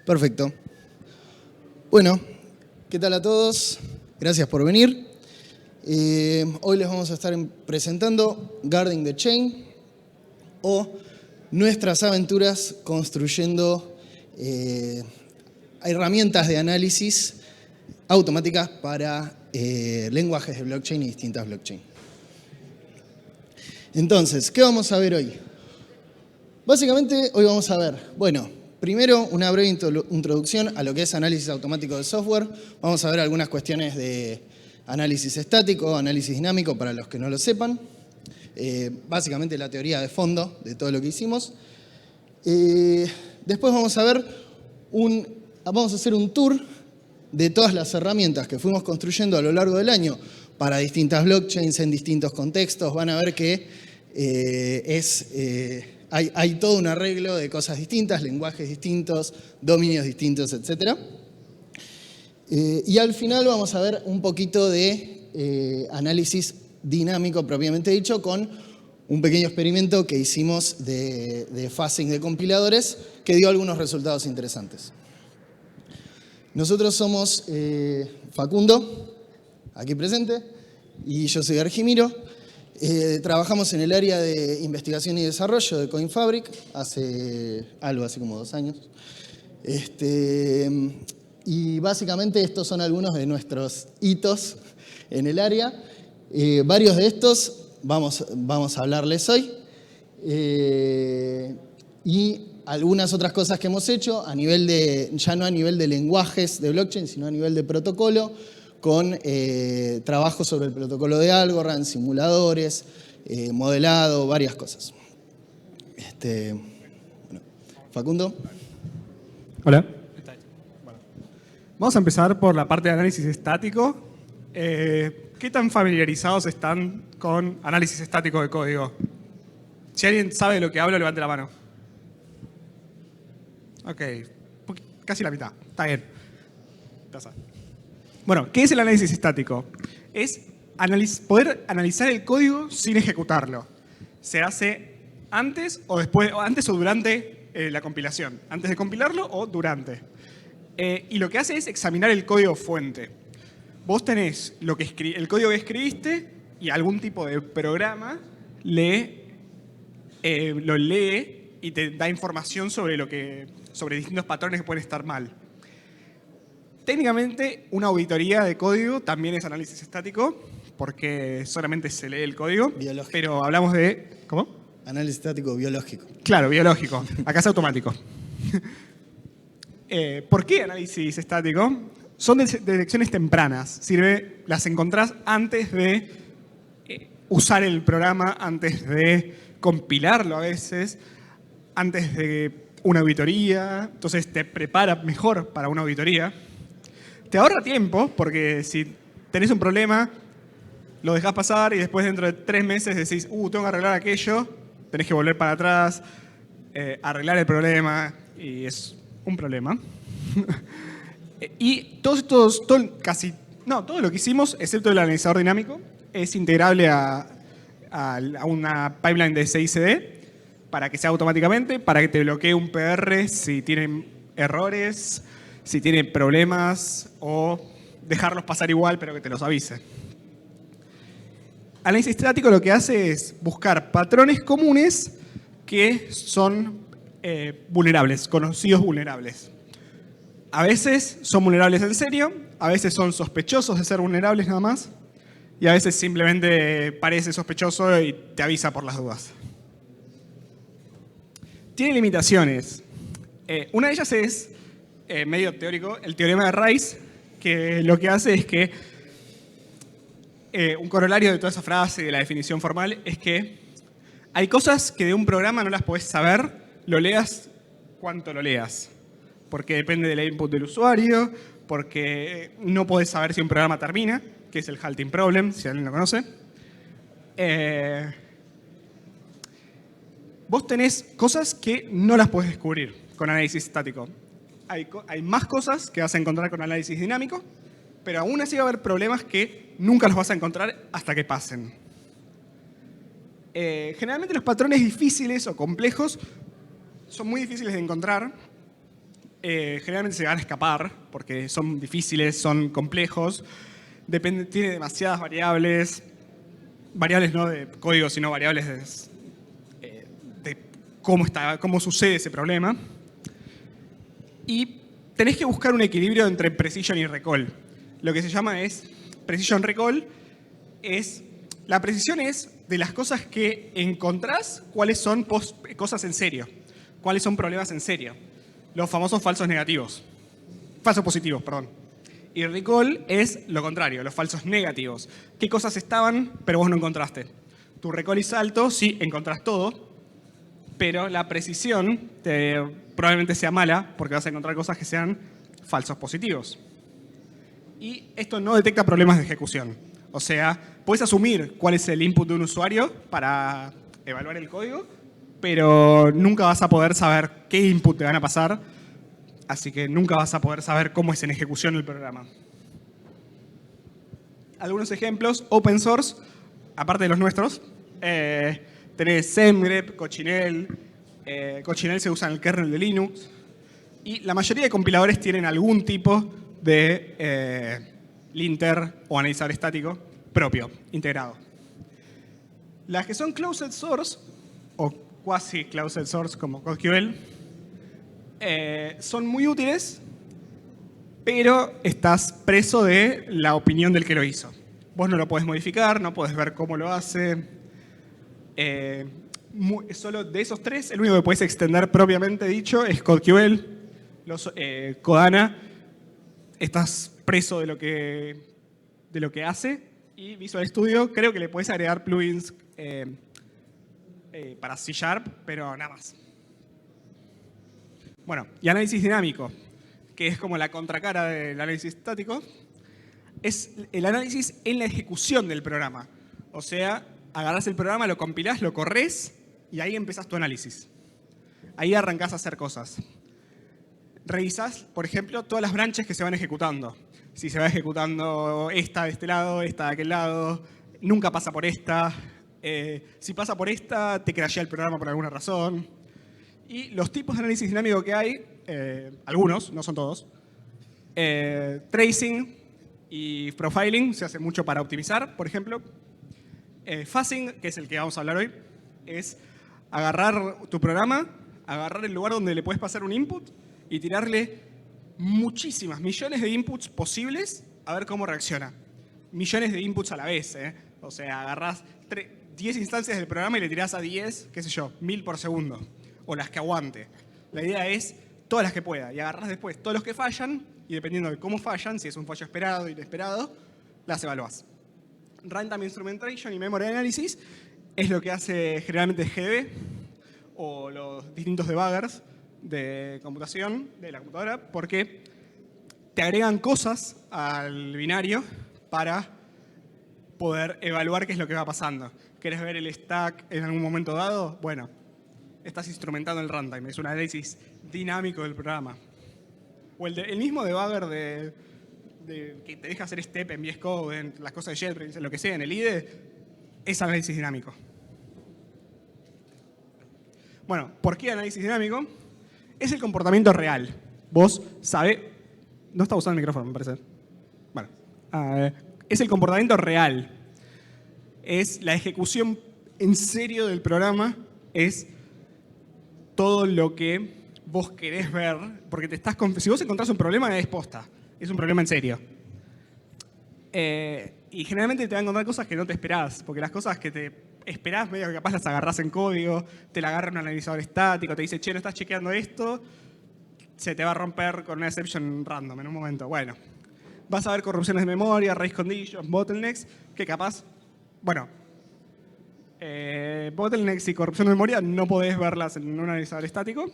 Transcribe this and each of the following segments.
Perfecto. Bueno, ¿qué tal a todos? Gracias por venir. Hoy les vamos a estar presentando Guarding the Chain o nuestras aventuras construyendo herramientas de análisis automáticas para lenguajes de blockchain y distintas blockchain. Entonces, ¿qué vamos a ver hoy? Básicamente, hoy vamos a ver, bueno, primero una breve introducción a lo que es análisis automático de software. Vamos a ver algunas cuestiones de análisis estático, análisis dinámico, para los que no lo sepan. Básicamente la teoría de fondo de todo lo que hicimos. Después vamos a ver vamos a hacer un tour de todas las herramientas que fuimos construyendo a lo largo del año para distintas blockchains en distintos contextos. Van a ver que hay todo un arreglo de cosas distintas, lenguajes distintos, dominios distintos, etc. Y al final vamos a ver un poquito de análisis dinámico propiamente dicho, con un pequeño experimento que hicimos de phasing de compiladores que dio algunos resultados interesantes. Nosotros somos Facundo, aquí presente, y yo soy Argimiro. Trabajamos en el área de investigación y desarrollo de CoinFabric hace como 2 años. Y básicamente estos son algunos de nuestros hitos en el área. Varios de estos vamos a hablarles hoy. Y algunas otras cosas que hemos hecho ya no a nivel de lenguajes de blockchain, sino a nivel de protocolo, con trabajo sobre el protocolo de Algorand, simuladores, modelado, varias cosas. Bueno, Facundo. Hola. Bueno, vamos a empezar por la parte de análisis estático. ¿Qué tan familiarizados están con análisis estático de código? Si alguien sabe de lo que hablo, levante la mano. Ok, casi la mitad. Está bien. Pasa. Bueno, ¿qué es el análisis estático? Es poder analizar el código sin ejecutarlo. Se hace antes o durante la compilación. Antes de compilarlo o durante. Y lo que hace es examinar el código fuente. Vos tenés el código que escribiste y algún tipo de programa lo lee y te da información sobre distintos patrones que pueden estar mal. Técnicamente, una auditoría de código también es análisis estático, porque solamente se lee el código. Biológico. Pero hablamos de... ¿Cómo? Análisis estático biológico. Claro, biológico. Acá es automático. ¿Por qué análisis estático? Son detecciones tempranas. Las encontrás antes de usar el programa, antes de compilarlo a veces, antes de una auditoría. Entonces te prepara mejor para una auditoría. Te ahorra tiempo, porque si tenés un problema, lo dejás pasar y después dentro de 3 meses decís, tengo que arreglar aquello, tenés que volver para atrás, arreglar el problema, y es un problema. Y todo lo que hicimos, excepto el analizador dinámico, es integrable a una pipeline de CI/CD para que sea automáticamente, para que te bloquee un PR si tienen errores, si tiene problemas, o dejarlos pasar igual, pero que te los avise. Análisis estático lo que hace es buscar patrones comunes que son vulnerables, conocidos vulnerables. A veces son vulnerables en serio, a veces son sospechosos de ser vulnerables nada más, y a veces simplemente parece sospechoso y te avisa por las dudas. Tiene limitaciones. Una de ellas es medio teórico, el teorema de Rice, que lo que hace es que un corolario de toda esa frase y de la definición formal es que hay cosas que de un programa no las podés saber, lo leas cuanto lo leas, porque depende del input del usuario, porque no podés saber si un programa termina, que es el halting problem, si alguien lo conoce. Vos tenés cosas que no las podés descubrir con análisis estático. Hay más cosas que vas a encontrar con análisis dinámico, pero aún así va a haber problemas que nunca los vas a encontrar hasta que pasen. Generalmente los patrones difíciles o complejos son muy difíciles de encontrar generalmente se van a escapar porque son difíciles, son complejos, tiene demasiadas variables, variables no de código, sino variables de cómo sucede ese problema. Y tenés que buscar un equilibrio entre precision y recall. Lo que se llama es precision recall. La precisión es de las cosas que encontrás, cuáles son cosas en serio, cuáles son problemas en serio. Los famosos falsos positivos, perdón. Y recall es lo contrario, los falsos negativos. ¿Qué cosas estaban, pero vos no encontraste? Tu recall es alto, sí, encontrás todo, pero la precisión probablemente sea mala porque vas a encontrar cosas que sean falsos positivos. Y esto no detecta problemas de ejecución. O sea, puedes asumir cuál es el input de un usuario para evaluar el código, pero nunca vas a poder saber qué input te van a pasar, así que nunca vas a poder saber cómo es en ejecución el programa. Algunos ejemplos, open source, aparte de los nuestros, tenés semgrep, Cochinelle. Cochinelle se usa en el kernel de Linux. Y la mayoría de compiladores tienen algún tipo de linter o analizador estático propio, integrado. Las que son closed source, o quasi closed source como CodeQL, son muy útiles, pero estás preso de la opinión del que lo hizo. Vos no lo podés modificar, no podés ver cómo lo hace. Solo de esos tres, el único que podés extender propiamente dicho es CodeQL. Codana, estás preso de lo que hace. Y Visual Studio, creo que le podés agregar plugins para C#, pero nada más. Bueno, y análisis dinámico, que es como la contracara del análisis estático, es el análisis en la ejecución del programa. O sea, agarrás el programa, lo compilás, lo corres y ahí empezás tu análisis. Ahí arrancás a hacer cosas. Revisás, por ejemplo, todas las branches que se van ejecutando. Si se va ejecutando esta de este lado, esta de aquel lado, nunca pasa por esta. Si pasa por esta, te crashea el programa por alguna razón. Y los tipos de análisis dinámico que hay, algunos, no son todos, tracing y profiling, se hace mucho para optimizar, por ejemplo. Fuzzing, que es el que vamos a hablar hoy, es agarrar tu programa, agarrar el lugar donde le puedes pasar un input y tirarle muchísimas, millones de inputs posibles a ver cómo reacciona. Millones de inputs a la vez, ¿eh? O sea, agarrás 10 instancias del programa y le tirás a 10, qué sé yo, 1000 por segundo. O las que aguante. La idea es todas las que pueda. Y agarrás después todos los que fallan y dependiendo de cómo fallan, si es un fallo esperado o inesperado, las evaluás. Runtime Instrumentation y Memory Analysis es lo que hace generalmente GDB o los distintos debuggers de computación, de la computadora, porque te agregan cosas al binario para poder evaluar qué es lo que va pasando. ¿Querés ver el stack en algún momento dado? Bueno, estás instrumentando el runtime, es un análisis dinámico del programa. O el mismo debugger que te deja hacer step en VS Code, en las cosas de JetBrains, en lo que sea, en el IDE, es análisis dinámico. Bueno, ¿por qué análisis dinámico? Es el comportamiento real. Vos sabés... No está usando el micrófono, me parece. Bueno, es el comportamiento real. Es la ejecución en serio del programa, es todo lo que vos querés ver, porque si vos encontrás un problema, es posta, es un problema en serio. Y generalmente te van a encontrar cosas que no te esperás, porque las cosas que te esperás, medio que capaz las agarrás en código, te la agarra un analizador estático, te dice, che, no estás chequeando esto, se te va a romper con una exception random en un momento. Bueno, vas a ver corrupciones de memoria, race conditions, bottlenecks, que capaz, bueno, bottlenecks y corrupción de memoria no podés verlas en un analizador estático.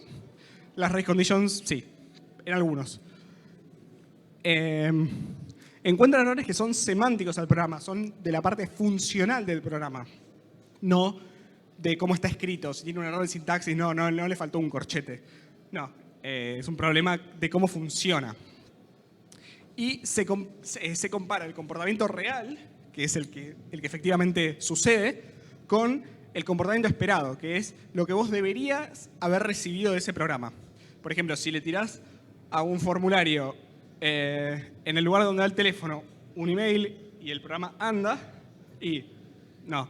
Las race conditions, sí, en algunos. Encuentran errores que son semánticos al programa, son de la parte funcional del programa, no de cómo está escrito. Si tiene un error de sintaxis, no le faltó un corchete. No, es un problema de cómo funciona. Y se compara el comportamiento real, que es el que efectivamente sucede, con el comportamiento esperado, que es lo que vos deberías haber recibido de ese programa. Por ejemplo, si le tirás a un formulario en el lugar donde da el teléfono un email y el programa anda y no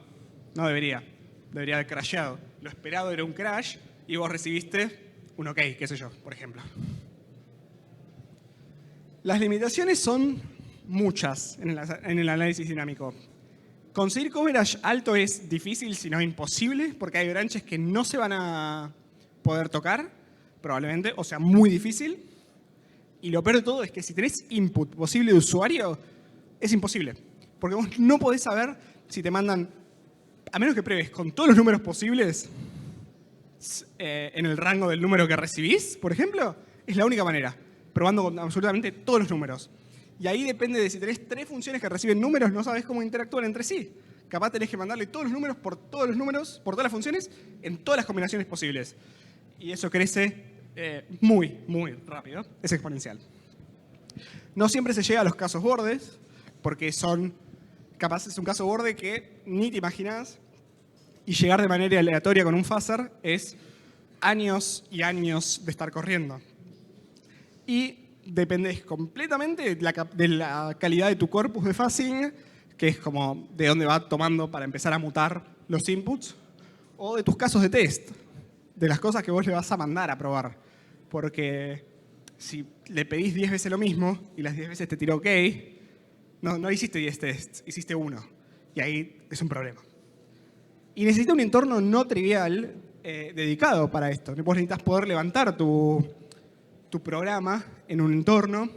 debería. Debería haber crasheado. Lo esperado era un crash y vos recibiste un OK, qué sé yo, por ejemplo. Las limitaciones son muchas en el análisis dinámico. Conseguir coverage alto es difícil, si no imposible, porque hay branches que no se van a poder tocar, probablemente, o sea, muy difícil. Y lo peor de todo es que si tenés input posible de usuario, es imposible. Porque vos no podés saber si te mandan, a menos que pruebes con todos los números posibles en el rango del número que recibís, por ejemplo, es la única manera, probando con absolutamente todos los números. Y ahí depende de si tenés 3 funciones que reciben números, no sabés cómo interactúan entre sí. Capaz tenés que mandarle todos los números, por todas las funciones, en todas las combinaciones posibles. Y eso crece muy, muy rápido. Es exponencial. No siempre se llega a los casos bordes, porque capaz es un caso borde que ni te imaginás, y llegar de manera aleatoria con un fuzzer es años y años de estar corriendo. Y depende completamente de la calidad de tu corpus de fuzzing, que es como de dónde va tomando para empezar a mutar los inputs, o de tus casos de test, de las cosas que vos le vas a mandar a probar. Porque si le pedís 10 veces lo mismo y las 10 veces te tiró OK, no hiciste 10 tests, hiciste 1. Y ahí es un problema. Y necesita un entorno no trivial dedicado para esto. Vos necesitas poder levantar tu programa en un entorno,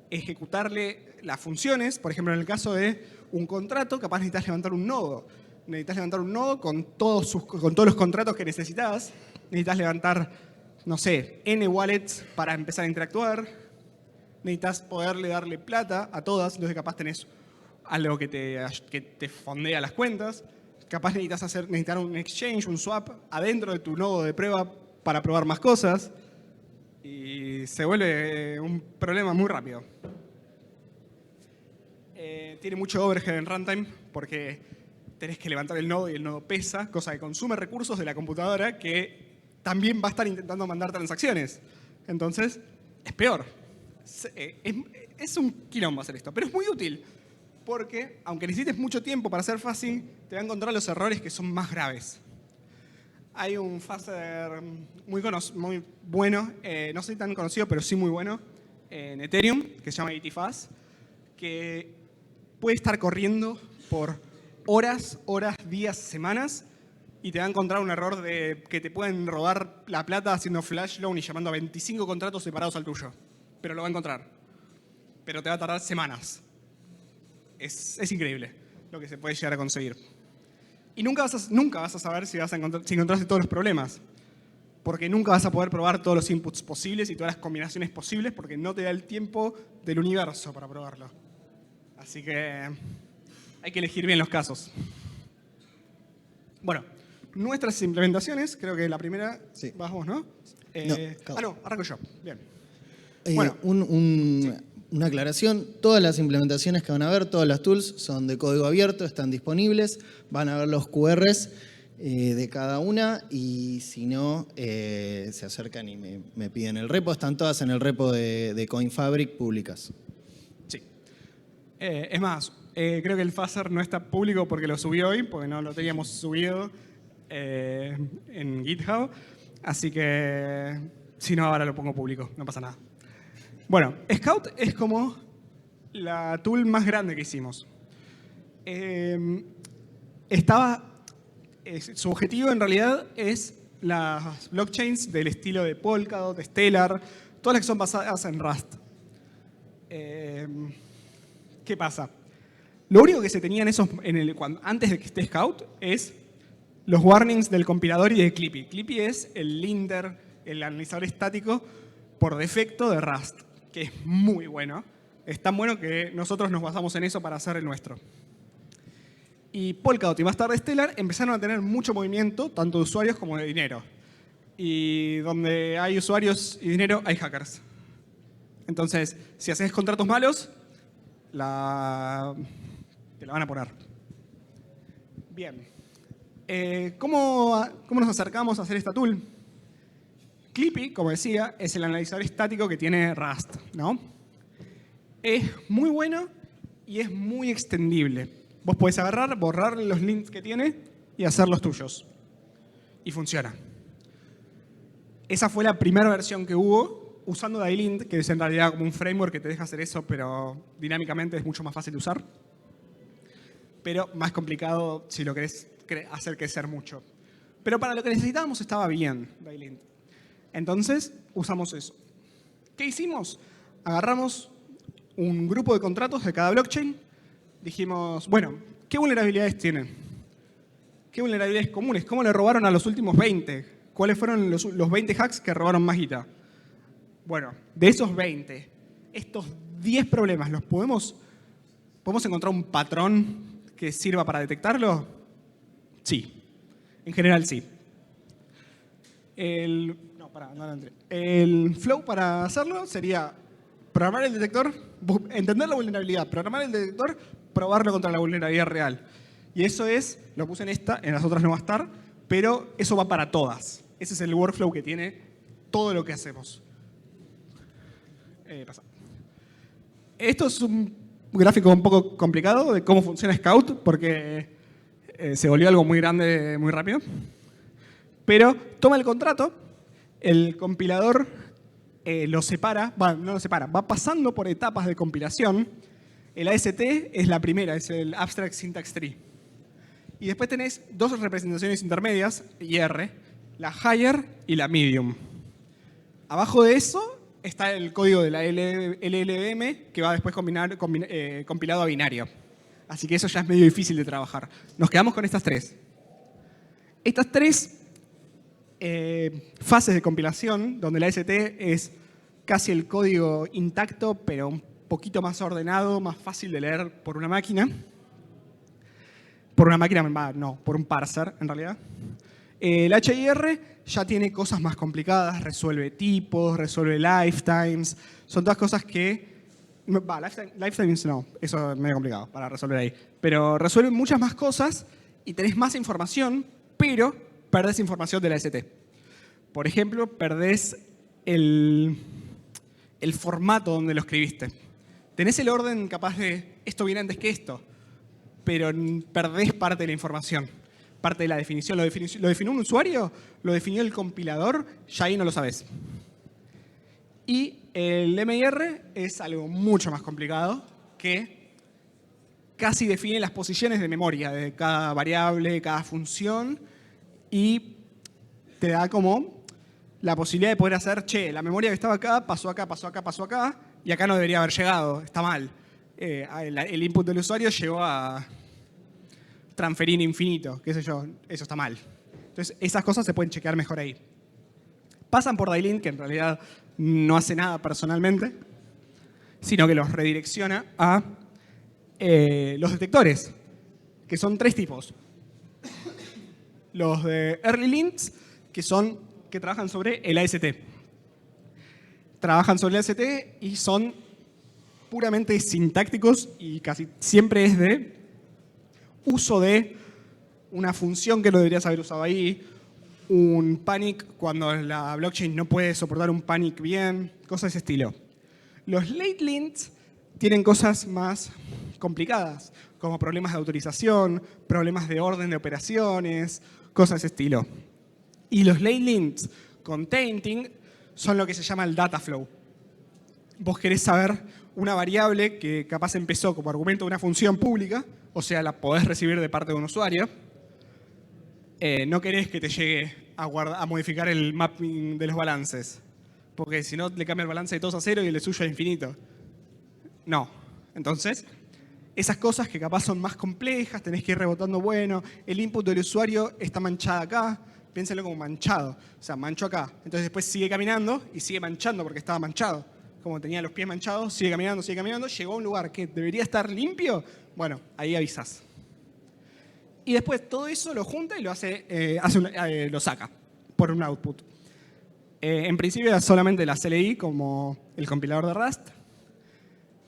ejecutarle las funciones. Por ejemplo, en el caso de un contrato, capaz necesitas levantar un nodo. Necesitas levantar un nodo con todos los contratos que necesitas. Necesitas levantar, no sé, N wallets para empezar a interactuar. Necesitas poderle darle plata a todas. Entonces capaz tenés algo que te fondea las cuentas. Capaz necesitar un exchange, un swap, adentro de tu nodo de prueba para probar más cosas. Y se vuelve un problema muy rápido. Tiene mucho overhead en runtime porque tenés que levantar el nodo y el nodo pesa, cosa que consume recursos de la computadora que también va a estar intentando mandar transacciones. Entonces, es peor. Es un quilombo hacer esto, pero es muy útil. Porque, aunque necesites mucho tiempo para hacer fuzzing, te va a encontrar los errores que son más graves. Hay un fuzzer muy bueno, no sé tan conocido, pero sí muy bueno, en Ethereum, que se llama ETFuzz, que puede estar corriendo por horas, días, semanas, y te va a encontrar un error de que te pueden robar la plata haciendo flash loan y llamando a 25 contratos separados al tuyo. Pero lo va a encontrar. Pero te va a tardar semanas. Es increíble lo que se puede llegar a conseguir. Y nunca vas a saber si encontraste todos los problemas. Porque nunca vas a poder probar todos los inputs posibles y todas las combinaciones posibles porque no te da el tiempo del universo para probarlo. Así que hay que elegir bien los casos. Bueno, nuestras implementaciones, creo que la primera, sí. Vas vos, ¿no? No, arranco yo. Bien. Bueno, una aclaración, todas las implementaciones que van a ver, todas las tools son de código abierto, están disponibles, van a ver los QRs de cada una y si no, se acercan y me piden el repo, están todas en el repo de CoinFabric públicas. Sí. Es más, creo que el fuzzer no está público porque lo subí hoy, porque no lo teníamos subido en GitHub, así que si no, ahora lo pongo público, no pasa nada. Bueno, Scout es como la tool más grande que hicimos. Su objetivo en realidad es las blockchains del estilo de Polkadot, Stellar, todas las que son basadas en Rust. ¿Qué pasa? Lo único que se tenía antes de que esté Scout es los warnings del compilador y de Clippy. Clippy es el linter, el analizador estático por defecto de Rust, que es muy bueno. Es tan bueno que nosotros nos basamos en eso para hacer el nuestro. Y Polkadot y más tarde Stellar empezaron a tener mucho movimiento, tanto de usuarios como de dinero. Y donde hay usuarios y dinero, hay hackers. Entonces, si haces contratos malos, te la van a poner. Bien. ¿Cómo nos acercamos a hacer esta tool? Clippy, como decía, es el analizador estático que tiene Rust, ¿no? Es muy bueno y es muy extendible. Vos podés agarrar, borrar los links que tiene y hacer los tuyos. Y funciona. Esa fue la primera versión que hubo usando Dylint, que es en realidad como un framework que te deja hacer eso, pero dinámicamente es mucho más fácil de usar. Pero más complicado si lo querés hacer crecer mucho. Pero para lo que necesitábamos estaba bien Dylint. Entonces usamos eso. ¿Qué hicimos? Agarramos un grupo de contratos de cada blockchain. Dijimos, bueno, ¿qué vulnerabilidades tienen? ¿Qué vulnerabilidades comunes? ¿Cómo le robaron a los últimos 20? ¿Cuáles fueron los 20 hacks que robaron más guita? Bueno, de esos 20, estos 10 problemas, ¿podemos encontrar un patrón que sirva para detectarlo? Sí. En general, sí. El flow para hacerlo sería programar el detector, entender la vulnerabilidad, programar el detector, probarlo contra la vulnerabilidad real. Y eso lo puse en las otras no va a estar, pero eso va para todas. Ese es el workflow que tiene todo lo que hacemos. Esto es un gráfico un poco complicado de cómo funciona Scout, porque se volvió algo muy grande muy rápido. Pero toma el contrato, el compilador lo separa, no lo separa, va pasando por etapas de compilación. El AST es la primera, es el Abstract Syntax Tree. Y después tenés dos representaciones intermedias, IR, la Higher y la Medium. Abajo de eso está el código de la LLVM que va después compilado a binario. Así que eso ya es medio difícil de trabajar. Nos quedamos con estas tres. Estas tres fases de compilación, donde la AST es casi el código intacto, pero un poquito más ordenado, más fácil de leer por una máquina. Por una máquina, no, por un parser en realidad. El HIR ya tiene cosas más complicadas, resuelve tipos, resuelve lifetimes, son todas cosas que... lifetimes no, eso es medio complicado para resolver ahí. Pero resuelve muchas más cosas y tenés más información, pero perdés información de la AST. Por ejemplo, perdés el formato donde lo escribiste. Tenés el orden capaz de esto viene antes que esto, pero perdés parte de la información, parte de la definición. ¿Lo definió un usuario? ¿Lo definió el compilador? Ya ahí no lo sabés. Y el MIR es algo mucho más complicado que casi define las posiciones de memoria de cada variable, cada función y te da como la posibilidad de poder hacer, la memoria que estaba acá, pasó acá, pasó acá, pasó acá y acá no debería haber llegado, está mal. El input del usuario llegó a transferir infinito, qué sé yo, eso está mal. Entonces, esas cosas se pueden chequear mejor ahí. Pasan por Dylint, que en realidad no hace nada personalmente, sino que los redirecciona a los detectores, que son tres tipos. Los de Early Lints, que trabajan sobre el AST. Trabajan sobre el AST y son puramente sintácticos y casi siempre es de uso de una función que lo deberías haber usado ahí, un panic cuando la blockchain no puede soportar un panic bien, cosas de ese estilo. Los late lints tienen cosas más complicadas, como problemas de autorización, problemas de orden de operaciones, cosas de ese estilo. Y los late lints con tainting son lo que se llama el data flow. Vos querés saber una variable que capaz empezó como argumento de una función pública, o sea, la podés recibir de parte de un usuario. No querés que te llegue a modificar el mapping de los balances, porque si no le cambia el balance de todos a 0 y el de suyo a infinito. No. Entonces, esas cosas que capaz son más complejas, tenés que ir rebotando, bueno, el input del usuario está manchado acá, piénsenlo como manchado, o sea, mancho acá. Entonces después sigue caminando y sigue manchando porque estaba manchado. Como tenía los pies manchados, sigue caminando, llegó a un lugar que debería estar limpio, bueno, ahí avisas. Y después todo eso lo junta y lo saca por un output. En principio era solamente la CLI como el compilador de Rust.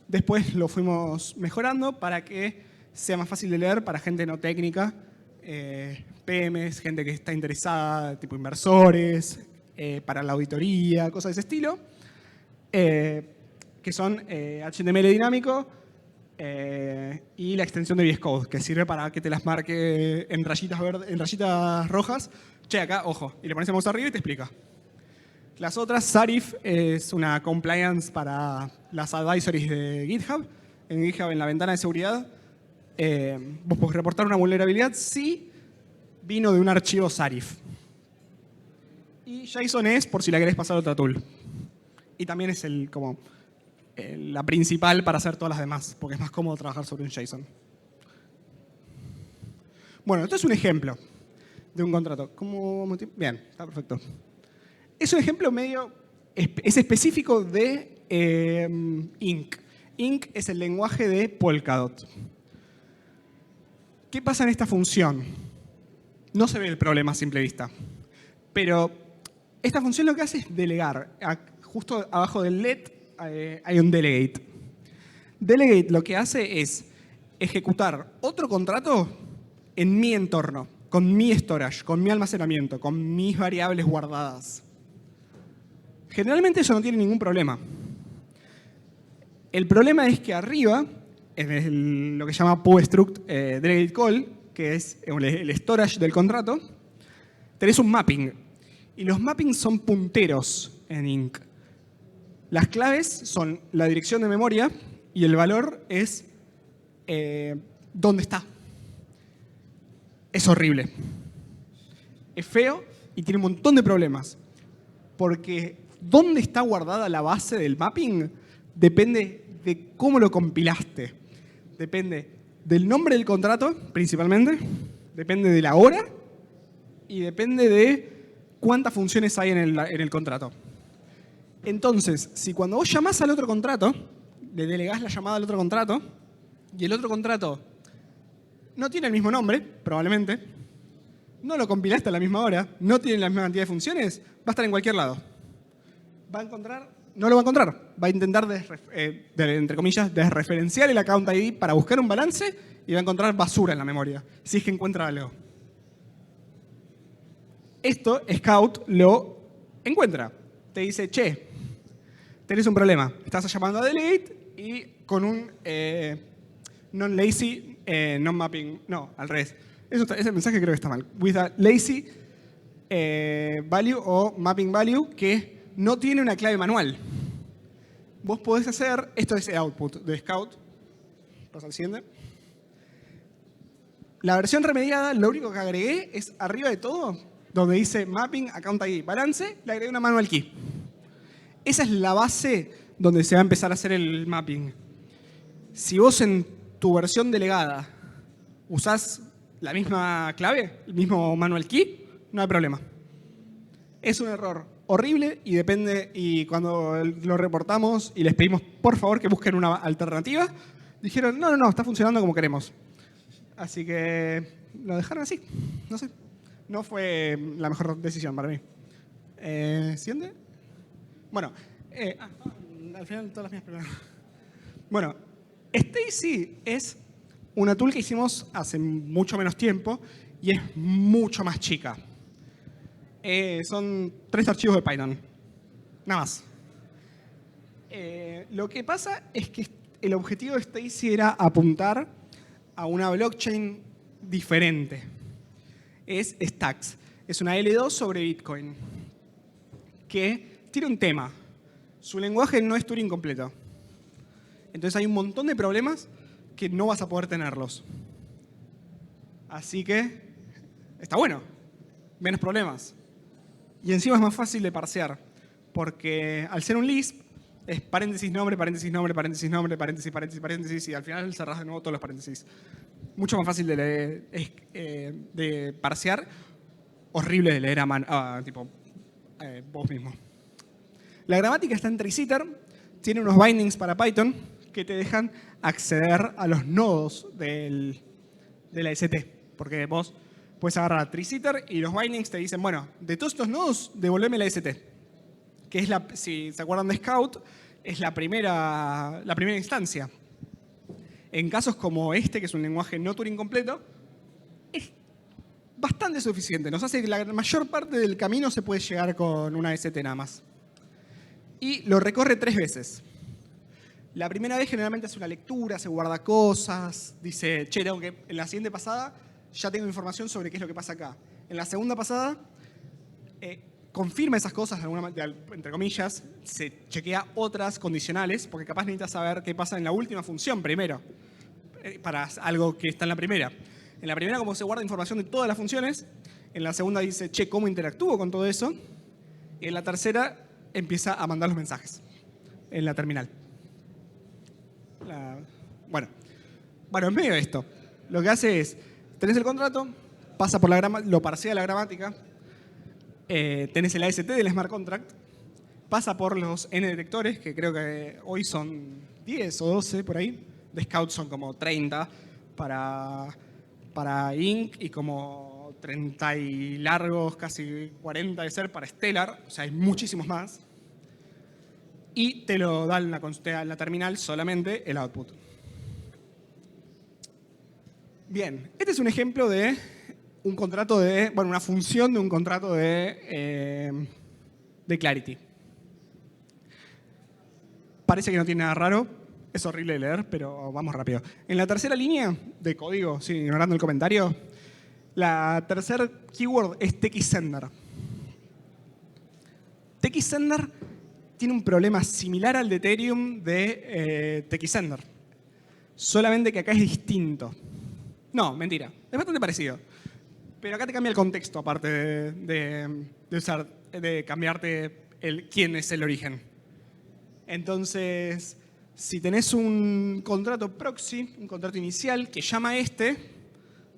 Después lo fuimos mejorando para que sea más fácil de leer para gente no técnica, PMs, gente que está interesada, tipo inversores, para la auditoría, cosas de ese estilo, que son HTML dinámico y la extensión de VS Code, que sirve para que te las marque en rayitas, en rayitas rojas. Che, acá, ojo, y le pones el mouse arriba y te explica. Las otras, Sarif es una compliance para las advisories de GitHub. En GitHub, en la ventana de seguridad, vos podés reportar una vulnerabilidad si vino de un archivo Sarif. Y JSON es por si la querés pasar a otra tool. Y también es la principal para hacer todas las demás, porque es más cómodo trabajar sobre un JSON. Bueno, esto es un ejemplo de un contrato. Bien, está perfecto. Es un ejemplo es específico de Inc. Inc es el lenguaje de Polkadot. ¿Qué pasa en esta función? No se ve el problema a simple vista, pero esta función lo que hace es delegar. Justo abajo del let hay un delegate. Delegate lo que hace es ejecutar otro contrato en mi entorno, con mi storage, con mi almacenamiento, con mis variables guardadas. Generalmente eso no tiene ningún problema. El problema es que arriba, en lo que se llama PubStruct delegate call, que es el storage del contrato, tenés un mapping. Y los mappings son punteros en Inc. Las claves son la dirección de memoria y el valor es dónde está. Es horrible. Es feo y tiene un montón de problemas. Porque dónde está guardada la base del mapping depende de cómo lo compilaste. Depende del nombre del contrato, principalmente. Depende de la hora. Y depende de cuántas funciones hay en el contrato. Entonces, si cuando vos llamás al otro contrato, le delegás la llamada al otro contrato, y el otro contrato no tiene el mismo nombre, probablemente, no lo compilaste a la misma hora, no tiene la misma cantidad de funciones, va a estar en cualquier lado. Va a encontrar, no lo va a encontrar, va a intentar, entre comillas, desreferenciar el account ID para buscar un balance y va a encontrar basura en la memoria, si es que encuentra algo. Esto, Scout lo encuentra. Te dice, che, tenés un problema. Estás llamando a delegate y con un non-lazy, non-mapping, no, al revés. Ese mensaje creo que está mal. With a lazy value o mapping value que no tiene una clave manual. Vos podés hacer, esto es el output de Scout. Pasa al siguiente. La versión remediada, lo único que agregué es arriba de todo, donde dice mapping, account ID, balance, le agregué una manual key. Esa es la base donde se va a empezar a hacer el mapping. Si vos en tu versión delegada usás la misma clave, el mismo manual key, no hay problema. Es un error horrible y cuando lo reportamos y les pedimos por favor que busquen una alternativa, dijeron no, está funcionando como queremos. Así que lo dejaron así, no sé. No fue la mejor decisión para mí. ¿Siguiente? Bueno, al final todas las mías preguntas. Bueno, Stacy es una tool que hicimos hace mucho menos tiempo y es mucho más chica. Son 3 archivos de Python. Nada más. Lo que pasa es que el objetivo de Stacy era apuntar a una blockchain diferente. Es Stacks. Es una L2 sobre Bitcoin que tiene un tema. Su lenguaje no es Turing completo. Entonces hay un montón de problemas que no vas a poder tenerlos. Así que está bueno. Menos problemas. Y encima es más fácil de parsear. Porque al ser un Lisp es paréntesis, nombre, paréntesis, nombre, paréntesis, nombre, paréntesis, paréntesis, paréntesis y al final cerrás de nuevo todos los paréntesis. Mucho más fácil de parsear. Horrible de leer a mano, vos mismo. La gramática está en Tricitter, tiene unos bindings para Python que te dejan acceder a los nodos de la ST. Porque vos puedes agarrar Tricitter y los bindings te dicen, bueno, de todos estos nodos, devolveme la ST. Que es si se acuerdan de Scout, es la primera instancia. En casos como este, que es un lenguaje no Turing completo, es bastante suficiente. Nos hace que la mayor parte del camino se puede llegar con una ST nada más. Y lo recorre 3 veces. La primera vez generalmente hace una lectura, se guarda cosas, dice, che, tengo que, en la siguiente pasada ya tengo información sobre qué es lo que pasa acá. En la segunda pasada confirma esas cosas, entre comillas, se chequea otras condicionales, porque capaz necesitas saber qué pasa en la última función primero, para algo que está en la primera. En la primera, como se guarda información de todas las funciones, en la segunda dice, che, ¿cómo interactúo con todo eso? Y en la tercera empieza a mandar los mensajes en la terminal. Bueno, en medio de esto, lo que hace es, tenés el contrato, pasa por lo parsea la gramática, tenés el AST del Smart Contract, pasa por los N detectores, que creo que hoy son 10 o 12 por ahí, de Scout son como 30 para Inc. y como 30 y largos, casi 40 de ser para Stellar, o sea, hay muchísimos más. Y te lo da en la terminal solamente el output. Bien, este es un ejemplo de un contrato una función de un contrato de Clarity. Parece que no tiene nada raro, es horrible de leer, pero vamos rápido. En la tercera línea de código, sí, ignorando el comentario, la tercer keyword es TXSender. TXSender tiene un problema similar al de Ethereum de TXSender. Solamente que acá es distinto. No, mentira. Es bastante parecido. Pero acá te cambia el contexto, aparte de cambiarte quién es el origen. Entonces, si tenés un contrato proxy, un contrato inicial que llama a este,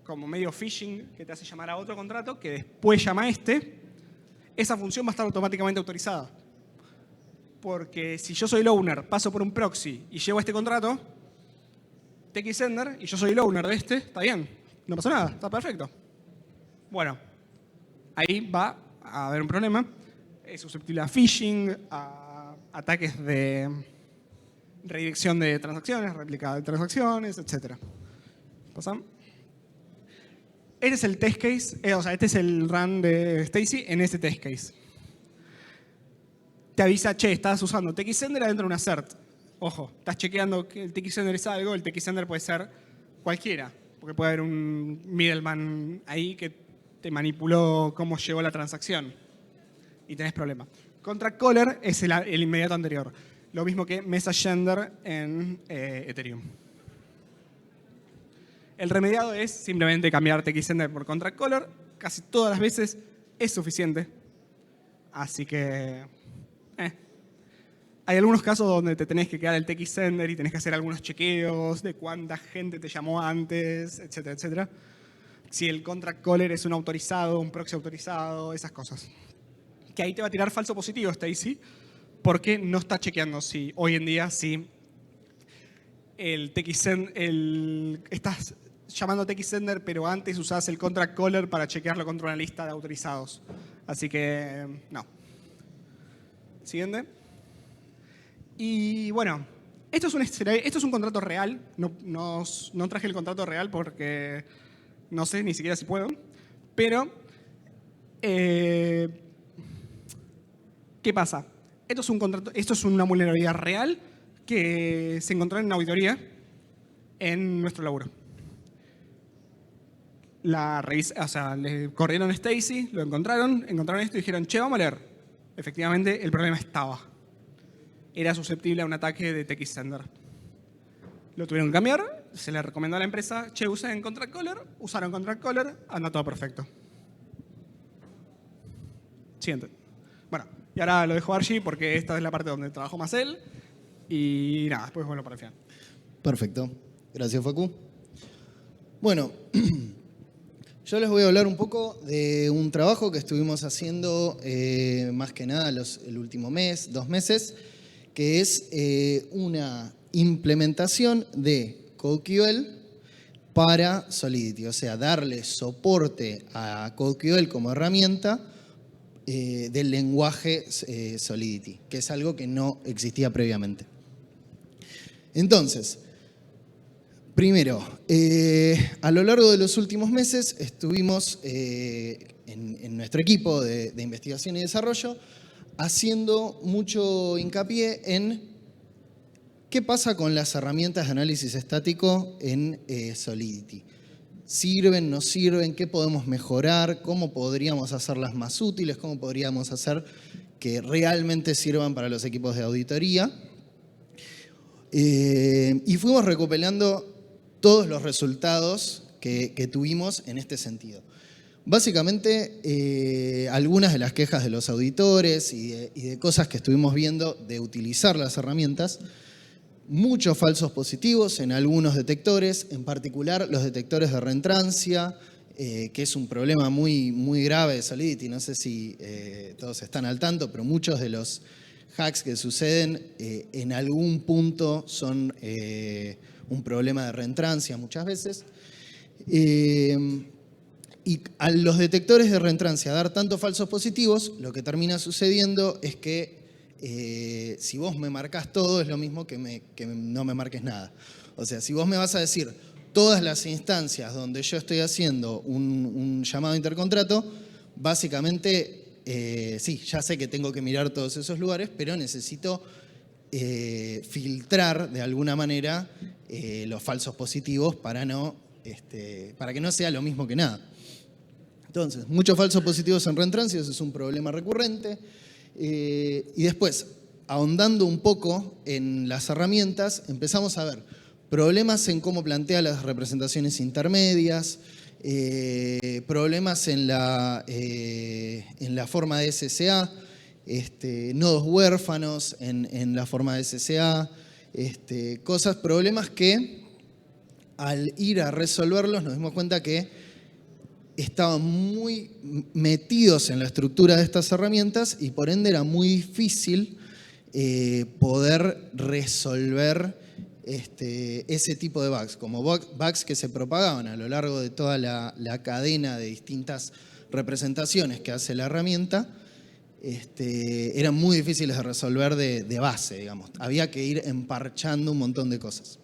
como medio phishing que te hace llamar a otro contrato, que después llama a este, esa función va a estar automáticamente autorizada. Porque si yo soy el owner, paso por un proxy y llevo este contrato, TXSender, y yo soy el owner de este, está bien, no pasó nada, está perfecto. Bueno, ahí va a haber un problema. Es susceptible a phishing, a ataques de redirección de transacciones, réplica de transacciones, etc. ¿Pasa? Este es el test case, este es el run de Stacy en este test case. Te avisa, che, estás usando TXSender adentro de una cert. Ojo, estás chequeando que el TXSender es algo, el TXSender puede ser cualquiera, porque puede haber un middleman ahí que te manipuló cómo llegó la transacción y tenés problema. Contract caller es el inmediato anterior, lo mismo que message sender en Ethereum. El remediado es simplemente cambiar TXSender por contract caller, casi todas las veces es suficiente, así que hay algunos casos donde te tenés que quedar el TXSender y tenés que hacer algunos chequeos de cuánta gente te llamó antes, etcétera, etcétera. Si el contract caller es un autorizado, un proxy autorizado, esas cosas. Que ahí te va a tirar falso positivo, Stacy, porque no está chequeando si hoy en día si el TXSender, estás llamando a TXSender, pero antes usás el contract caller para chequearlo contra una lista de autorizados. Así que no. Siguiente. Y bueno, esto es un contrato real. No traje el contrato real porque no sé ni siquiera si puedo. Pero, ¿qué pasa? Esto es una vulnerabilidad real que se encontró en una auditoría en nuestro laburo. Le corrieron a Stacy, lo encontraron esto y dijeron, che, vamos a leer. Efectivamente, el problema estaba. Era susceptible a un ataque de TXSender. Lo tuvieron que cambiar, se le recomendó a la empresa, che, usen contract caller, usaron contract caller, anda todo perfecto. Siguiente. Bueno, y ahora lo dejo a Archie porque esta es la parte donde trabajó más él. Y nada, después vuelvo para el final. Perfecto. Gracias, Facu. Bueno, yo les voy a hablar un poco de un trabajo que estuvimos haciendo más que nada el último mes, 2 meses, que es una implementación de CodeQL para Solidity, o sea, darle soporte a CodeQL como herramienta del lenguaje Solidity, que es algo que no existía previamente. Entonces, Primero, a lo largo de los últimos meses estuvimos en nuestro equipo de investigación y desarrollo haciendo mucho hincapié en qué pasa con las herramientas de análisis estático en Solidity. ¿Sirven, no sirven? ¿Qué podemos mejorar? ¿Cómo podríamos hacerlas más útiles? ¿Cómo podríamos hacer que realmente sirvan para los equipos de auditoría? Y fuimos recopilando todos los resultados que tuvimos en este sentido. Básicamente, algunas de las quejas de los auditores y de cosas que estuvimos viendo de utilizar las herramientas, muchos falsos positivos en algunos detectores, en particular los detectores de reentrancia, que es un problema muy, muy grave de Solidity. No sé si todos están al tanto, pero muchos de los hacks que suceden en algún punto son un problema de reentrancia muchas veces. Y a los detectores de reentrancia dar tantos falsos positivos, lo que termina sucediendo es que si vos me marcás todo, es lo mismo que no me marques nada. O sea, si vos me vas a decir todas las instancias donde yo estoy haciendo un llamado intercontrato, básicamente, sí, ya sé que tengo que mirar todos esos lugares, pero necesito filtrar de alguna manera los falsos positivos para que no sea lo mismo que nada. Entonces, muchos falsos positivos en reentrancia, eso es un problema recurrente. Y después, ahondando un poco en las herramientas, empezamos a ver problemas en cómo plantea las representaciones intermedias, problemas en la forma de SSA, nodos huérfanos en la forma de SSA, problemas que al ir a resolverlos nos dimos cuenta que estaban muy metidos en la estructura de estas herramientas y por ende era muy difícil poder resolver ese tipo de bugs, como bugs que se propagaban a lo largo de toda la cadena de distintas representaciones que hace la herramienta, eran muy difíciles de resolver de base, digamos. Había que ir emparchando un montón de cosas.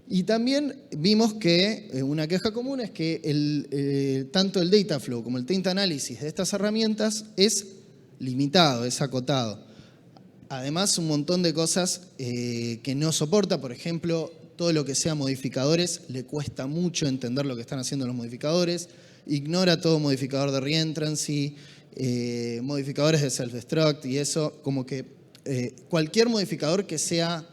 Y también vimos que una queja común es que tanto el data flow como el data analysis de estas herramientas es limitado, es acotado. Además, un montón de cosas que no soporta, por ejemplo, todo lo que sea modificadores, le cuesta mucho entender lo que están haciendo los modificadores, ignora todo modificador de reentrancy, modificadores de self-destruct y eso, como que cualquier modificador que sea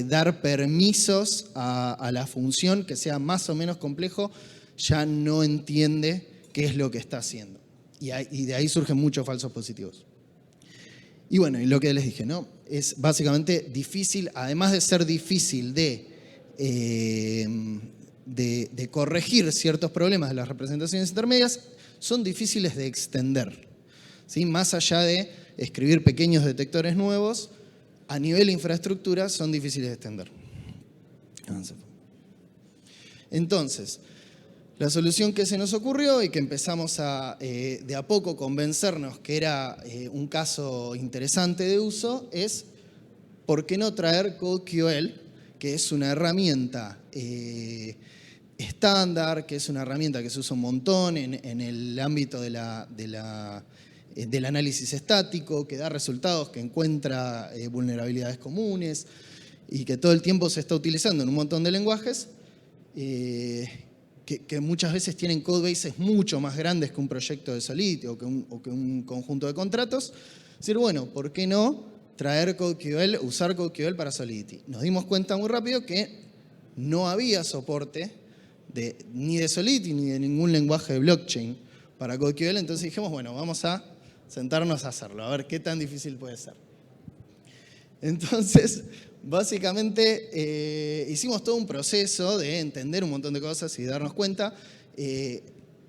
dar permisos a la función, que sea más o menos complejo, ya no entiende qué es lo que está haciendo. Y de ahí surgen muchos falsos positivos. Y bueno, y lo que les dije, ¿no? Es básicamente difícil, además de ser difícil de corregir ciertos problemas de las representaciones intermedias, son difíciles de extender, ¿sí? Más allá de escribir pequeños detectores nuevos, a nivel de infraestructura son difíciles de extender. Entonces, la solución que se nos ocurrió y que empezamos de a poco convencernos que era un caso interesante de uso es, ¿por qué no traer CodeQL, que es una herramienta estándar, que es una herramienta que se usa un montón en el ámbito del análisis estático, que da resultados, que encuentra vulnerabilidades comunes y que todo el tiempo se está utilizando en un montón de lenguajes, que muchas veces tienen codebases mucho más grandes que un proyecto de Solidity o que un conjunto de contratos? Es decir, bueno, ¿por qué no traer CodeQL, usar CodeQL para Solidity? Nos dimos cuenta muy rápido que no había soporte ni de Solidity ni de ningún lenguaje de blockchain para CodeQL, entonces dijimos, bueno, vamos a sentarnos a hacerlo, a ver qué tan difícil puede ser. Entonces, básicamente hicimos todo un proceso de entender un montón de cosas y darnos cuenta.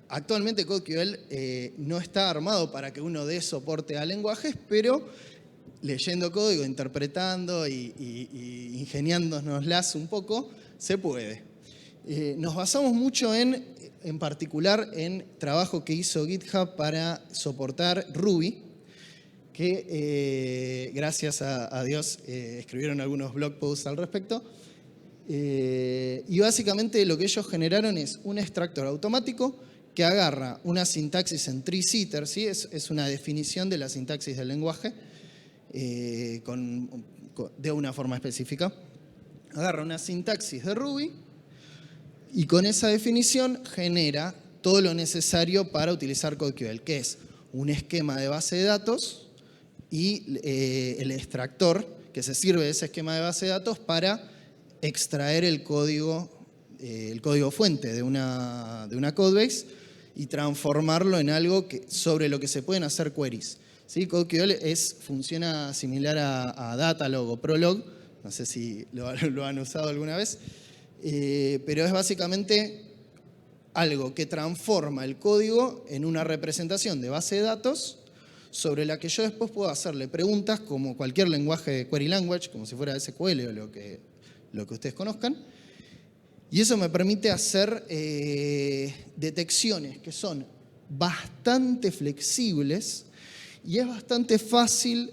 Actualmente CodeQL no está armado para que uno dé soporte a lenguajes, pero leyendo código, interpretando y ingeniándonoslas un poco, se puede. Nos basamos mucho en particular en trabajo que hizo GitHub para soportar Ruby, que gracias a Dios escribieron algunos blog posts al respecto. Y básicamente lo que ellos generaron es un extractor automático que agarra una sintaxis en tree-sitter, ¿sí? Es una definición de la sintaxis del lenguaje de una forma específica. Agarra una sintaxis de Ruby y con esa definición genera todo lo necesario para utilizar CodeQL, que es un esquema de base de datos y el extractor que se sirve de ese esquema de base de datos para extraer el código fuente de una codebase y transformarlo en algo sobre lo que se pueden hacer queries. ¿Sí? CodeQL funciona similar a Datalog o Prolog, no sé si lo han usado alguna vez, pero es básicamente algo que transforma el código en una representación de base de datos sobre la que yo después puedo hacerle preguntas como cualquier lenguaje de query language, como si fuera SQL o lo que ustedes conozcan. Y eso me permite hacer detecciones que son bastante flexibles y es bastante fácil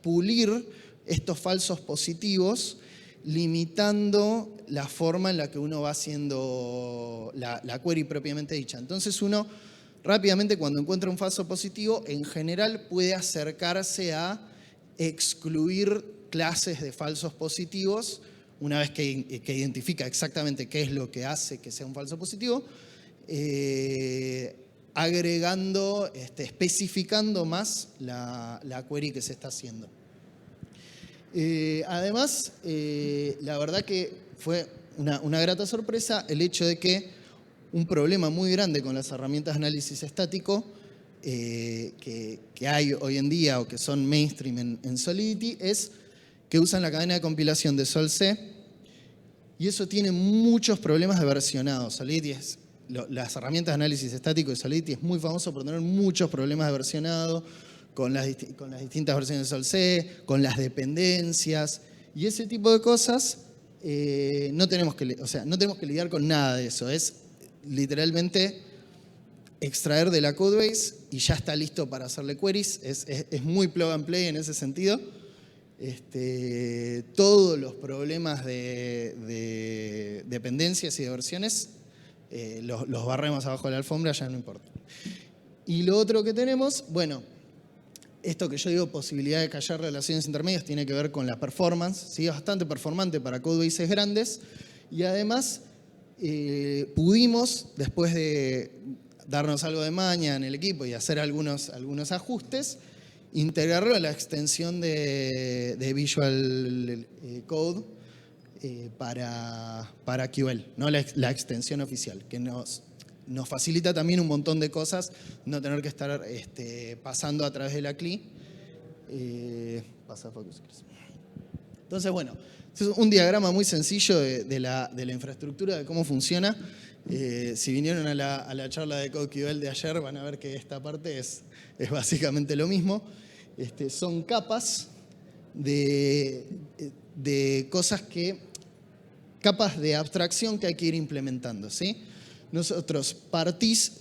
pulir estos falsos positivos limitando la forma en la que uno va haciendo la query propiamente dicha. Entonces uno rápidamente cuando encuentra un falso positivo en general puede acercarse a excluir clases de falsos positivos una vez que identifica exactamente qué es lo que hace que sea un falso positivo, agregando, especificando más la query que se está haciendo. Además, la verdad que fue una grata sorpresa el hecho de que un problema muy grande con las herramientas de análisis estático que hay hoy en día o que son mainstream en Solidity es que usan la cadena de compilación de Sol-C y eso tiene muchos problemas de versionado. Solidity las herramientas de análisis estático de Solidity es muy famoso por tener muchos problemas de versionado con las distintas versiones de Sol-C, con las dependencias y ese tipo de cosas. No tenemos que lidiar con nada de eso. Es literalmente extraer de la codebase y ya está listo para hacerle queries. Es muy plug and play en ese sentido. Todos los problemas de dependencias y de versiones los barremos abajo de la alfombra, ya no importa. Y lo otro que tenemos, bueno, esto que yo digo, posibilidad de callar relaciones intermedias, tiene que ver con la performance, ¿sí? Es bastante performante para codebases grandes y además pudimos, después de darnos algo de maña en el equipo y hacer algunos ajustes, integrarlo a la extensión de Visual Code para QL, ¿no? La extensión oficial, que nos facilita también un montón de cosas, no tener que estar pasando a través de la CLI. Pasa focus. Entonces, bueno, es un diagrama muy sencillo de la infraestructura, de cómo funciona. Si vinieron a la charla de CodeQL de ayer, van a ver que esta parte es básicamente lo mismo. Son capas de cosas capas de abstracción que hay que ir implementando, ¿sí? Nosotros partís,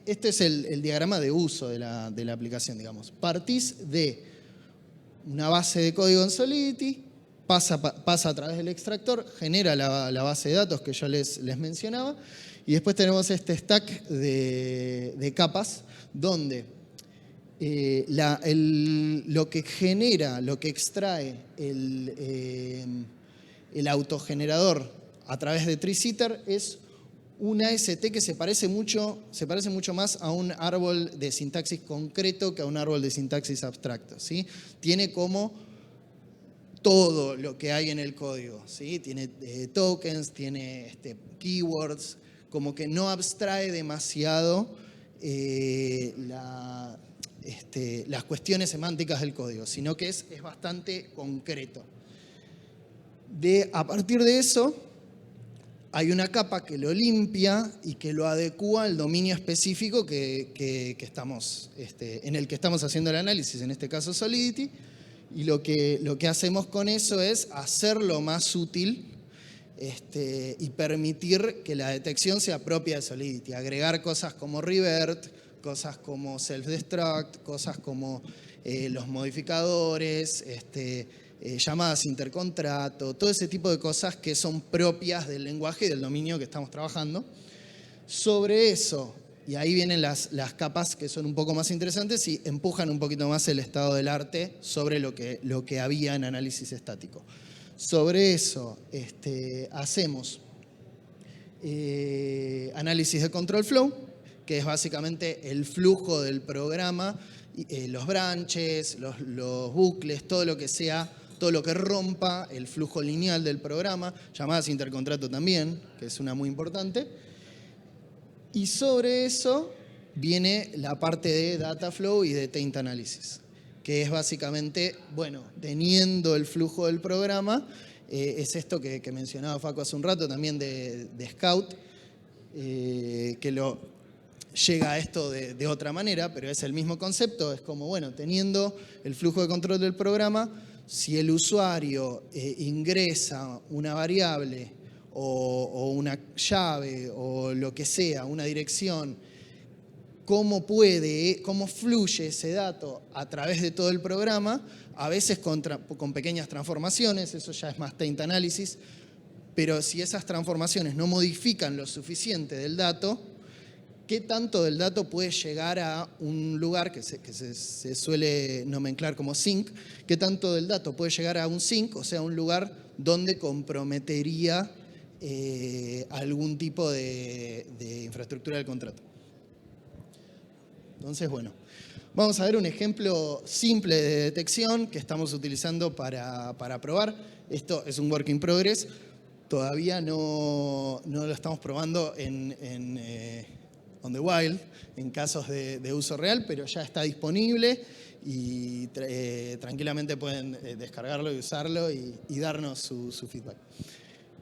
este es el diagrama de uso de la aplicación, digamos. Partís de una base de código en Solidity, pasa a través del extractor, genera la base de datos que yo les mencionaba, y después tenemos este stack de capas donde lo que genera, lo que extrae el autogenerador a través de tree-sitter es una AST que se parece mucho más a un árbol de sintaxis concreto que a un árbol de sintaxis abstracto, ¿sí? Tiene como todo lo que hay en el código, ¿sí? Tiene tokens, tiene keywords, como que no abstrae demasiado las cuestiones semánticas del código, sino que es bastante concreto. A partir de eso, hay una capa que lo limpia y que lo adecúa al dominio específico en el que estamos haciendo el análisis, en este caso Solidity, y lo que hacemos con eso es hacerlo más útil y permitir que la detección sea propia de Solidity, agregar cosas como revert, cosas como self-destruct, cosas como los modificadores, llamadas intercontrato, todo ese tipo de cosas que son propias del lenguaje y del dominio que estamos trabajando. Sobre eso, y ahí vienen las capas que son un poco más interesantes y empujan un poquito más el estado del arte sobre lo que había en análisis estático. Sobre eso hacemos análisis de control flow, que es básicamente el flujo del programa, los branches, los bucles, todo lo que sea, todo lo que rompa el flujo lineal del programa, llamadas intercontrato también, que es una muy importante. Y sobre eso viene la parte de data flow y de taint analysis, que es básicamente, bueno, teniendo el flujo del programa, es esto que mencionaba Facu hace un rato también de Scout, que llega a esto de otra manera, pero es el mismo concepto, es como, bueno, teniendo el flujo de control del programa, si el usuario ingresa una variable o una llave o lo que sea, una dirección, cómo fluye ese dato a través de todo el programa, a veces con pequeñas transformaciones, eso ya es más taint analysis, pero si esas transformaciones no modifican lo suficiente del dato, ¿qué tanto del dato puede llegar a un lugar que se suele nomenclar como sink? ¿Qué tanto del dato puede llegar a un sink, o sea, un lugar donde comprometería algún tipo de infraestructura del contrato? Entonces, bueno, vamos a ver un ejemplo simple de detección que estamos utilizando para probar. Esto es un work in progress. Todavía no lo estamos probando on the wild, en casos de uso real, pero ya está disponible y tranquilamente pueden descargarlo y usarlo y darnos su feedback.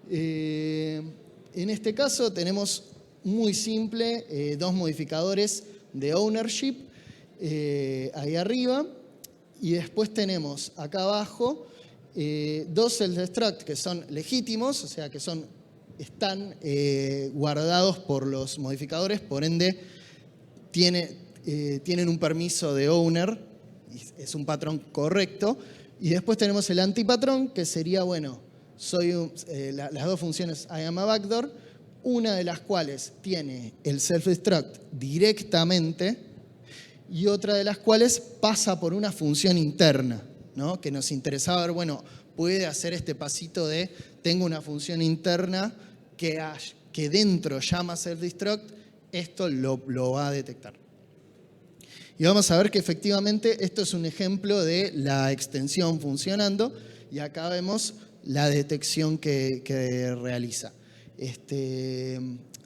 En este caso tenemos muy simple dos modificadores de ownership ahí arriba, y después tenemos acá abajo dos self-destruct que son legítimos, o sea que están guardados por los modificadores, por ende tienen un permiso de owner, es un patrón correcto, y después tenemos el antipatrón, que sería, bueno, las dos funciones I am a backdoor, una de las cuales tiene el self-destruct directamente y otra de las cuales pasa por una función interna, ¿no? Que nos interesaba ver, bueno, puede hacer este pasito de tengo una función interna que dentro llama self-destruct, esto lo va a detectar. Y vamos a ver que efectivamente esto es un ejemplo de la extensión funcionando, y acá vemos la detección que realiza.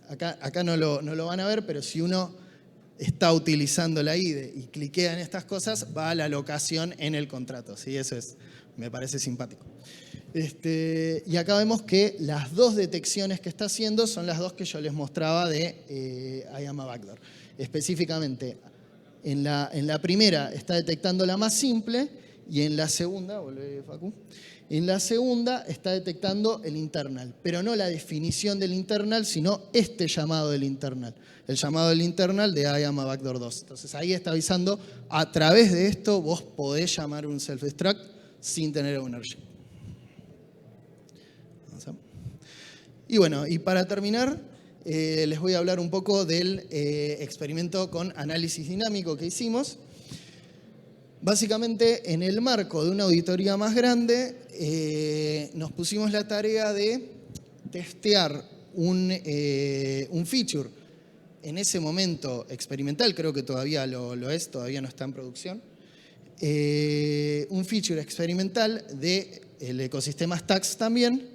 Acá no lo van a ver, pero si uno está utilizando la IDE y cliquea en estas cosas, va a la locación en el contrato. ¿Sí? Eso me parece simpático. Y acá vemos que las dos detecciones que está haciendo son las dos que yo les mostraba de I am a backdoor. Específicamente, en la primera está detectando la más simple, y en la segunda, volvé Facu, en la segunda está detectando el internal, pero no la definición del internal, sino este llamado del internal, el llamado del internal de I am a backdoor 2. Entonces ahí está avisando, a través de esto vos podés llamar un self-destruct sin tener ownership. Y bueno, y para terminar, les voy a hablar un poco del experimento con análisis dinámico que hicimos. Básicamente, en el marco de una auditoría más grande, nos pusimos la tarea de testear un feature, en ese momento experimental, creo que todavía lo es, todavía no está en producción, un feature experimental del ecosistema Stacks también,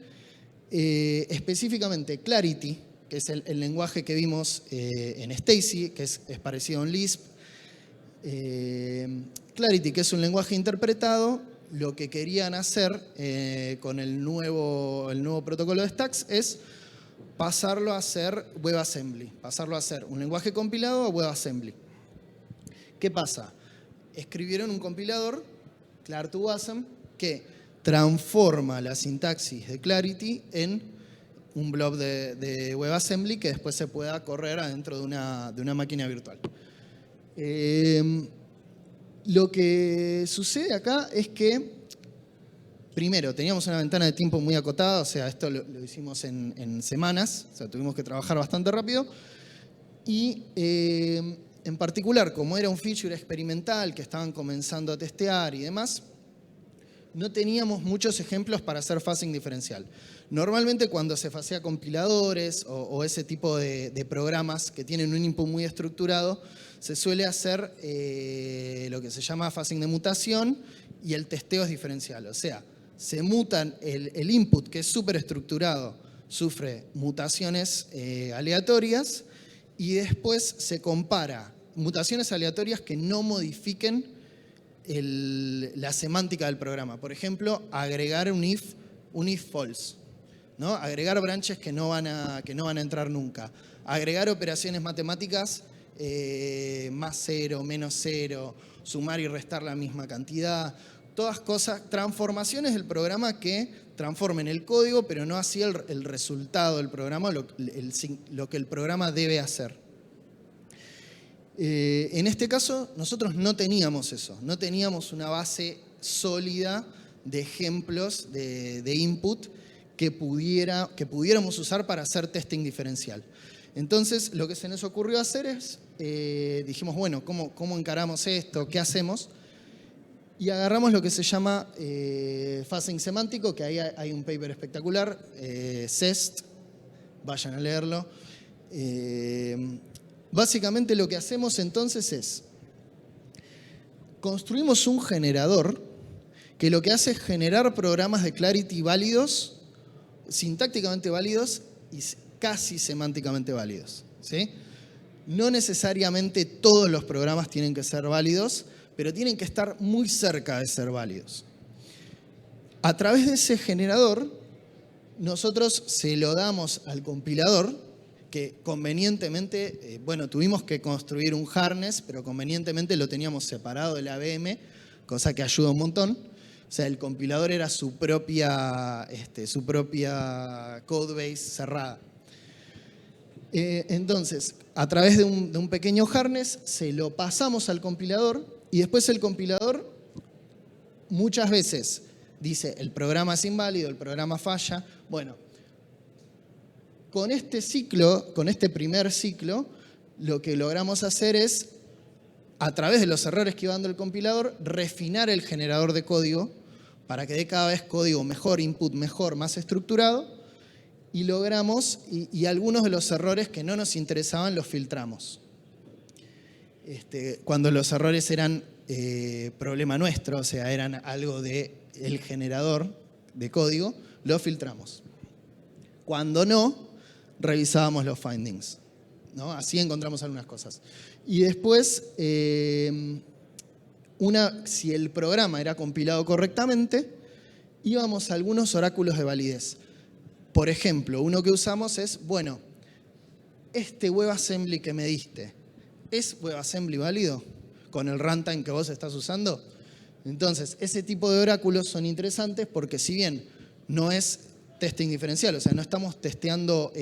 específicamente Clarity, que es el lenguaje que vimos en Stacy, que es parecido a un Lisp. Clarity, que es un lenguaje interpretado, lo que querían hacer con el nuevo protocolo de Stacks es pasarlo a ser WebAssembly, pasarlo a ser un lenguaje compilado a WebAssembly. ¿Qué pasa? Escribieron un compilador, Clar2Wasm, que transforma la sintaxis de Clarity en un blob de WebAssembly que después se pueda correr adentro de una máquina virtual. Lo que sucede acá es que primero, teníamos una ventana de tiempo muy acotada, o sea, esto lo hicimos en semanas, o sea, tuvimos que trabajar bastante rápido. Y en particular, como era un feature experimental que estaban comenzando a testear y demás, no teníamos muchos ejemplos para hacer phasing diferencial. Normalmente cuando se phasea compiladores o ese tipo de programas que tienen un input muy estructurado, se suele hacer lo que se llama phasing de mutación y el testeo es diferencial. O sea, se mutan el input que es súper estructurado, sufre mutaciones aleatorias y después se compara mutaciones aleatorias que no modifiquen la semántica del programa. Por ejemplo, agregar un if false, ¿no? Agregar branches que no van a entrar nunca. Agregar operaciones matemáticas más 0, menos 0, sumar y restar la misma cantidad. Todas cosas, transformaciones del programa que transformen el código, pero no así el resultado del programa, lo que el programa debe hacer. En este caso, nosotros no teníamos eso, no teníamos una base sólida de ejemplos de input que pudiéramos usar para hacer testing diferencial. Entonces, lo que se nos ocurrió hacer es, dijimos, bueno, ¿cómo encaramos esto? ¿Qué hacemos? Y agarramos lo que se llama phasing semántico, que ahí hay un paper espectacular, CEST, vayan a leerlo. Básicamente lo que hacemos entonces es, construimos un generador que lo que hace es generar programas de Clarity válidos, sintácticamente válidos y casi semánticamente válidos, ¿sí? No necesariamente todos los programas tienen que ser válidos, pero tienen que estar muy cerca de ser válidos. A través de ese generador, nosotros se lo damos al compilador, que convenientemente, bueno, tuvimos que construir un harness, pero convenientemente lo teníamos separado del AVM, cosa que ayuda un montón. O sea, el compilador era su propia codebase cerrada. Entonces, a través de un pequeño harness, se lo pasamos al compilador y después el compilador muchas veces dice el programa es inválido, el programa falla. Bueno, con este ciclo, con este primer ciclo, lo que logramos hacer es, a través de los errores que iba dando el compilador, refinar el generador de código para que dé cada vez código mejor, input mejor, más estructurado, y logramos, y algunos de los errores que no nos interesaban los filtramos. Cuando los errores eran problema nuestro, o sea, eran algo del generador de código, los filtramos. Cuando no, revisábamos los findings, ¿no? Así encontramos algunas cosas. Y después, si el programa era compilado correctamente, íbamos a algunos oráculos de validez. Por ejemplo, uno que usamos es, bueno, este WebAssembly que me diste, ¿es WebAssembly válido con el runtime que vos estás usando? Entonces, ese tipo de oráculos son interesantes porque si bien no es testing diferencial, o sea, no estamos testeando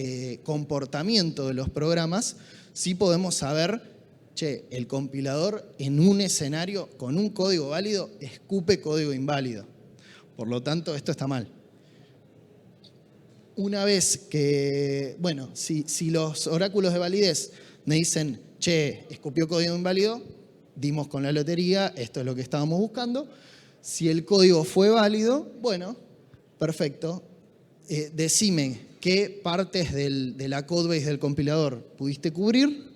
comportamiento de los programas, sí podemos saber, che, el compilador en un escenario con un código válido escupe código inválido. Por lo tanto, esto está mal. Una vez que, bueno, si los oráculos de validez me dicen, che, escupió código inválido, dimos con la lotería, esto es lo que estábamos buscando. Si el código fue válido, bueno, perfecto. Decime qué partes de la codebase del compilador pudiste cubrir,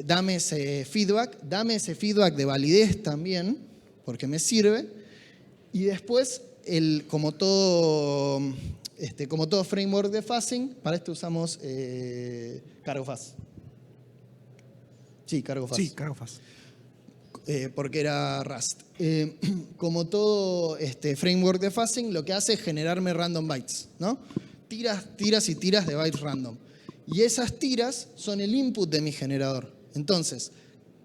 dame ese feedback de validez también, porque me sirve, y después, como todo framework de phasing, para esto usamos CargoFast. Sí, CargoFast. Sí, CargoFast. Porque era Rust. Como todo framework de phasing, lo que hace es generarme random bytes, ¿no? Tiras y tiras de bytes random. Y esas tiras son el input de mi generador. Entonces,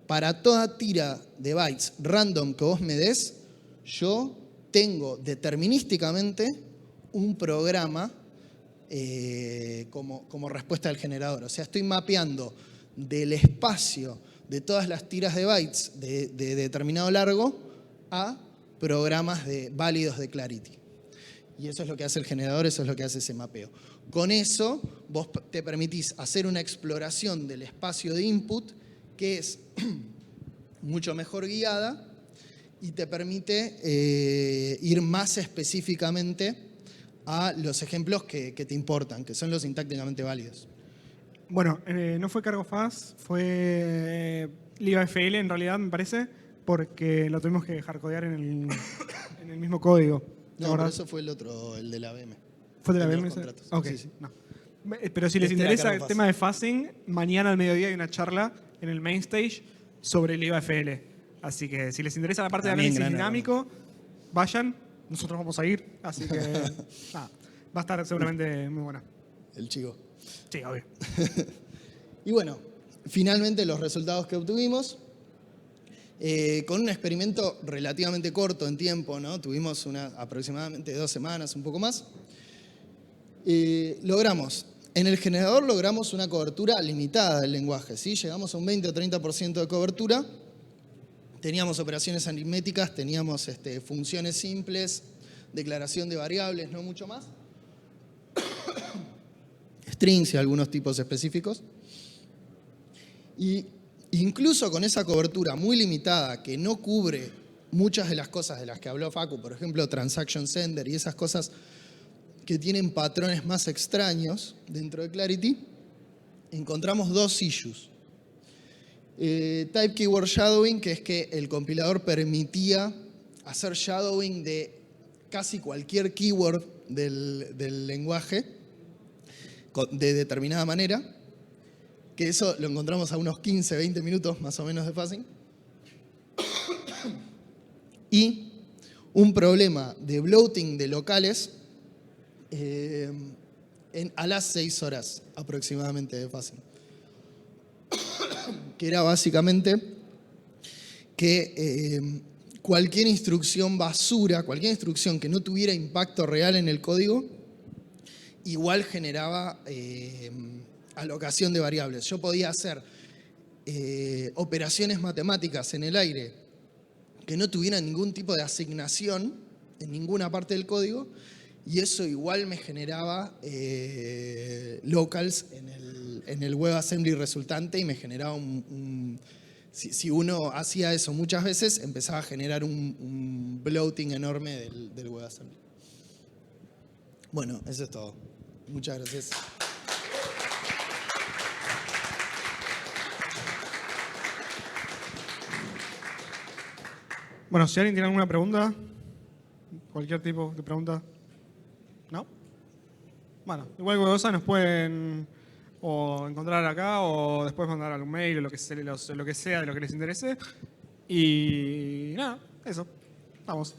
para toda tira de bytes random que vos me des, yo tengo determinísticamente un programa como respuesta del generador. O sea, estoy mapeando del espacio de todas las tiras de bytes de determinado largo a programas válidos de Clarity. Y eso es lo que hace el generador, eso es lo que hace ese mapeo. Con eso, vos te permitís hacer una exploración del espacio de input que es mucho mejor guiada y te permite ir más específicamente a los ejemplos que te importan, que son los sintácticamente válidos. Bueno, no fue cargo FAS, fue libafl en realidad, me parece, porque lo tuvimos que hardcodear en el mismo código. No, pero eso fue el otro, el de la BM. ¿Fue de la El BM? los contratos. Ok, Sí, sí. no. Pero si les Este era interesa cargo el tema de fuzzing, mañana al mediodía hay una charla en el main stage sobre el libafl. Así que si les interesa la parte También de análisis gran dinámico, vayan. Nosotros vamos a ir, así que nada, va a estar seguramente muy buena. El chico. Sí, obvio. Y bueno, finalmente los resultados que obtuvimos, con un experimento relativamente corto en tiempo, ¿no? Tuvimos aproximadamente 2 semanas, un poco más, en el generador logramos una cobertura limitada del lenguaje, ¿sí? Llegamos a un 20 o 30% de cobertura. Teníamos operaciones aritméticas, teníamos funciones simples, declaración de variables, no mucho más. Strings y algunos tipos específicos. Y incluso con esa cobertura muy limitada que no cubre muchas de las cosas de las que habló Facu, por ejemplo, transaction sender y esas cosas que tienen patrones más extraños dentro de Clarity, encontramos 2 issues. Type keyword shadowing, que es que el compilador permitía hacer shadowing de casi cualquier keyword del lenguaje de determinada manera, que eso lo encontramos a unos 15, 20 minutos más o menos de fuzzing. Y un problema de bloating de locales a las 6 horas aproximadamente de fuzzing. Que era básicamente que cualquier instrucción basura, cualquier instrucción que no tuviera impacto real en el código, igual generaba alocación de variables. Yo podía hacer operaciones matemáticas en el aire que no tuvieran ningún tipo de asignación en ninguna parte del código y eso igual me generaba locals en el WebAssembly resultante y me generaba si uno hacía eso muchas veces, empezaba a generar un bloating enorme del WebAssembly. Bueno, eso es todo. Muchas gracias. Bueno, si alguien tiene alguna pregunta, cualquier tipo de pregunta, ¿no? Bueno, igual cualquier cosa nos pueden o encontrar acá o después mandar algún mail o lo que sea de lo que les interese. Y nada, eso. Vamos.